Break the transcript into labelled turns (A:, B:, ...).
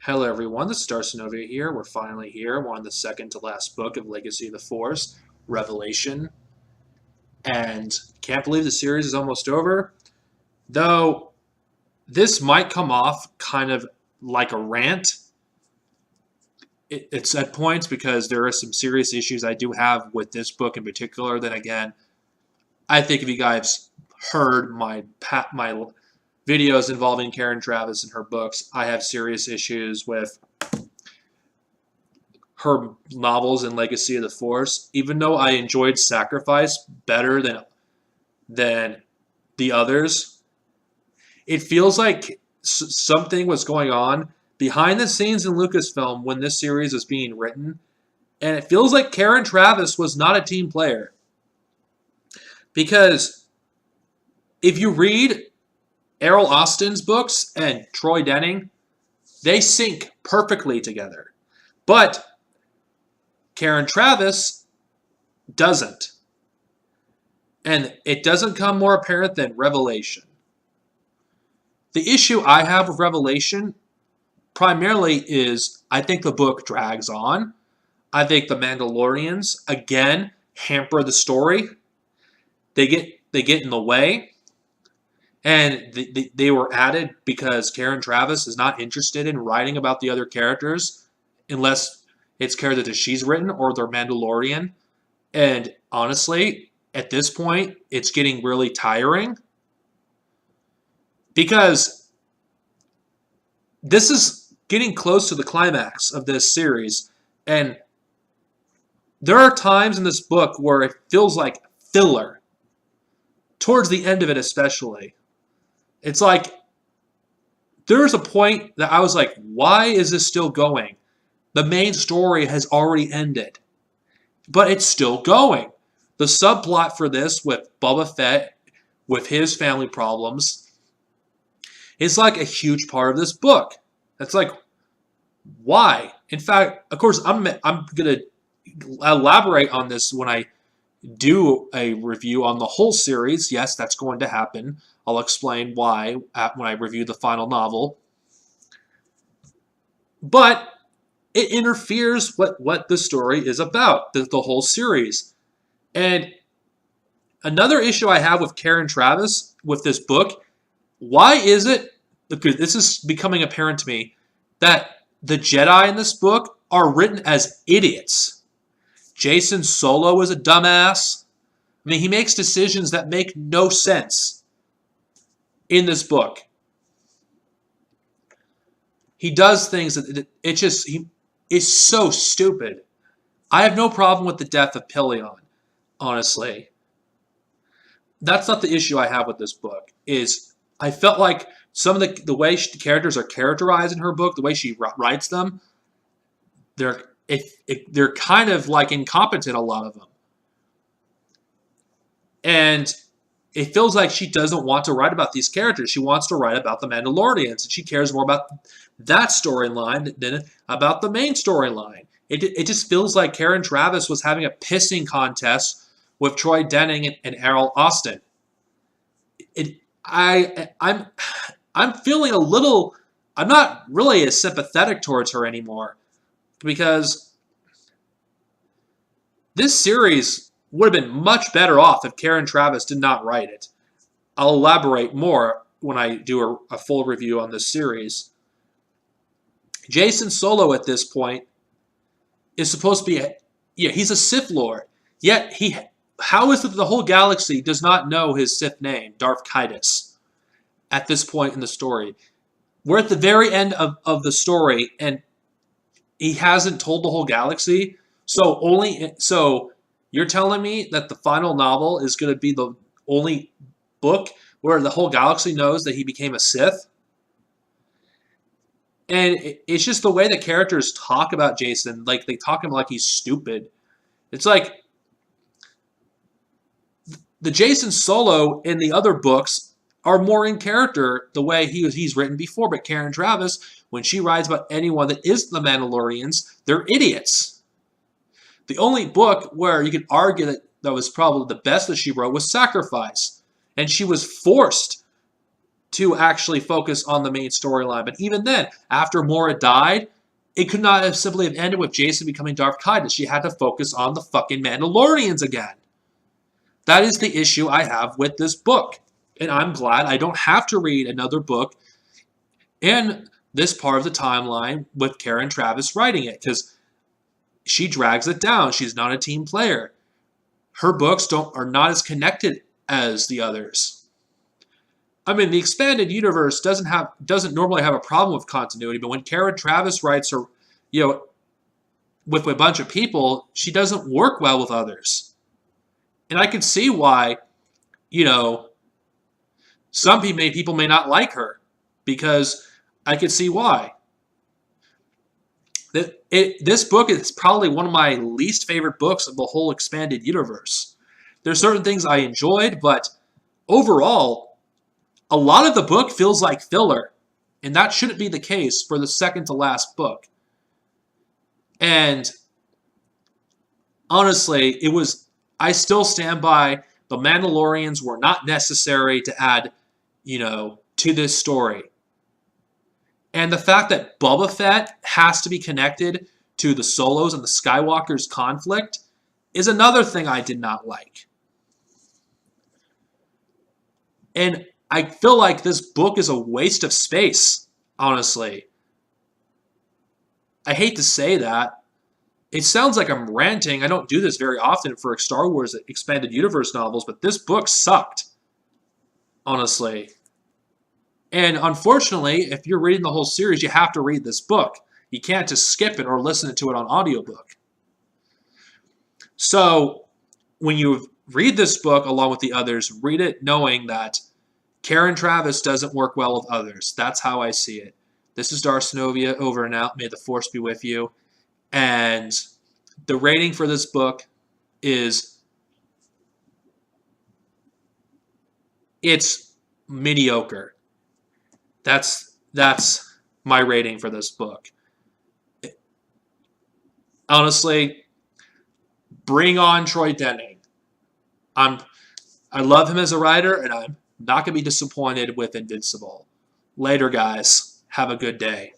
A: Hello everyone, this is Darcinovia here. We're finally here. We're on the second to last book of Legacy of the Force, Revelation. And can't believe the series is almost over. Though this might come off kind of like a rant. It's at points because there are some serious issues I do have with this book in particular. Then again, I think if you guys heard my videos involving Karen Traviss and her books, I have serious issues with her novels and Legacy of the Force, even though I enjoyed Sacrifice better than the others, it feels like something was going on behind the scenes in Lucasfilm when this series was being written, and it feels like Karen Traviss was not a team player. Because if you read Errol Austin's books and Troy Denning, they sync perfectly together. But Karen Traviss doesn't. And it doesn't come more apparent than Revelation. The issue I have with Revelation primarily is I think the book drags on. I think the Mandalorians, again, hamper the story. They get in the way. And they were added because Karen Traviss is not interested in writing about the other characters unless it's characters that she's written or they're Mandalorian. And honestly, at this point, it's getting really tiring because this is getting close to the climax of this series. And there are times in this book where it feels like filler, towards the end of it especially. It's like there's a point that I was like, why is this still going? The main story has already ended, but it's still going. The subplot for this with Boba Fett, with his family problems, is like a huge part of this book. It's like, why? In fact, of course, I'm going to elaborate on this when I do a review on the whole series. Yes, that's going to happen. I'll explain why when I review the final novel. But it interferes what the story is about, the whole series. And another issue I have with Karen Traviss with this book, why is it, because this is becoming apparent to me, that the Jedi in this book are written as idiots? Jacen Solo is a dumbass. I mean, he makes decisions that make no sense in this book. He does things that he is so stupid. I have no problem with the death of Pelion, honestly. That's not the issue I have with this book. Is I felt like some of the way the characters are characterized in her book, the way she writes them, they're kind of like incompetent, a lot of them. And it feels like she doesn't want to write about these characters. She wants to write about the Mandalorians, and she cares more about that storyline than about the main storyline. It just feels like Karen Traviss was having a pissing contest with Troy Denning and Errol Austin. I'm feeling a little. I'm not really as sympathetic towards her anymore because this series would have been much better off if Karen Traviss did not write it. I'll elaborate more when I do a full review on this series. Jacen Solo at this point is supposed to be he's a Sith Lord. Yet how is it that the whole galaxy does not know his Sith name, Darth Caedus, at this point in the story? We're at the very end of the story, and he hasn't told the whole galaxy. So you're telling me that the final novel is going to be the only book where the whole galaxy knows that he became a Sith? And it's just the way the characters talk about Jacen. Like, they talk him like he's stupid. It's like the Jacen Solo in the other books are more in character the way he's written before. But Karen Traviss, when she writes about anyone that is the Mandalorians, they're idiots. The only book where you could argue that was probably the best that she wrote was Sacrifice. And she was forced to actually focus on the main storyline. But even then, after Mora died, it could not have simply have ended with Jacen becoming Darth Caedus. She had to focus on the fucking Mandalorians again. That is the issue I have with this book. And I'm glad I don't have to read another book in this part of the timeline with Karen Traviss writing it, because she drags it down. She's not a team player. Her books are not as connected as the others. I mean, the expanded universe doesn't normally have a problem with continuity, but when Karen Traviss writes her, with a bunch of people, she doesn't work well with others. And I can see why, some people may not like her, because I could see why. This book is probably one of my least favorite books of the whole expanded universe. There's certain things I enjoyed, but overall, a lot of the book feels like filler. And that shouldn't be the case for the second to last book. And honestly, I still stand by the Mandalorians were not necessary to add, to this story. And the fact that Boba Fett has to be connected to the Solos and the Skywalkers conflict is another thing I did not like. And I feel like this book is a waste of space, honestly. I hate to say that. It sounds like I'm ranting. I don't do this very often for Star Wars Expanded Universe novels, but this book sucked, honestly. And unfortunately, if you're reading the whole series, you have to read this book. You can't just skip it or listen to it on audiobook. So when you read this book along with the others, read it knowing that Karen Traviss doesn't work well with others. That's how I see it. This is Darth Sinovia, over and out. May the Force be with you. And the rating for this book is, it's mediocre. That's my rating for this book. Honestly, bring on Troy Denning. I love him as a writer, and I'm not going to be disappointed with Invincible. Later, guys. Have a good day.